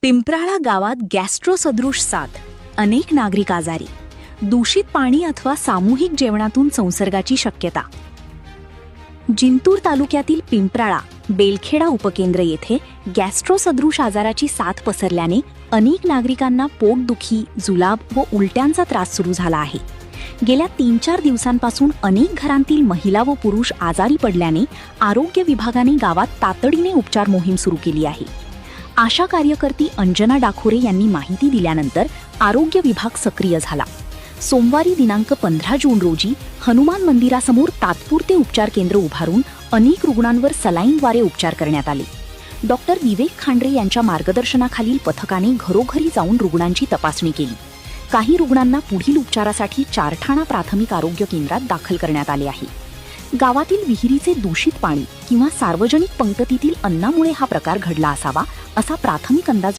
पिंपराळा गावात गॅस्ट्रोसदृश साथ, अनेक नागरिक आजारी, दूषित पाणी अथवा सामूहिक जेवणातून संसर्गाची शक्यता. जिंतूर तालुक्यातील पिंपराळा बेलखेडा उपकेंद्र येथे गॅस्ट्रोसदृश आजाराची साथ पसरल्याने अनेक नागरिकांना पोटदुखी, जुलाब व उलट्यांचा त्रास सुरू झाला आहे. गेल्या 3-4 दिवसांपासून अनेक घरांतील महिला व पुरुष आजारी पडल्याने आरोग्य विभागाने गावात तातडीने उपचार मोहीम सुरू केली आहे. आशा कार्यकर्ती अंजना डाखोरे यांनी माहिती दिल्यानंतर आरोग्य विभाग सक्रिय झाला. सोमवारी दिनांक 15 जून रोजी हनुमान मंदिरासमोर तात्पुरते उपचार केंद्र उभारून अनेक रुग्णांवर सलाईनद्वारे उपचार करण्यात आले. डॉक्टर विवेक खांडरे यांच्या मार्गदर्शनाखालील पथकाने घरोघरी जाऊन रुग्णांची तपासणी केली. काही रुग्णांना पुढील उपचारासाठी चारठाणा प्राथमिक आरोग्य केंद्रात दाखल करण्यात आले आहे. गावातील विहिरीचे दूषित पाणी किंवा सार्वजनिक पंक्तीतील अन्नामुळे हा प्रकार घडला असावा असा प्राथमिक अंदाज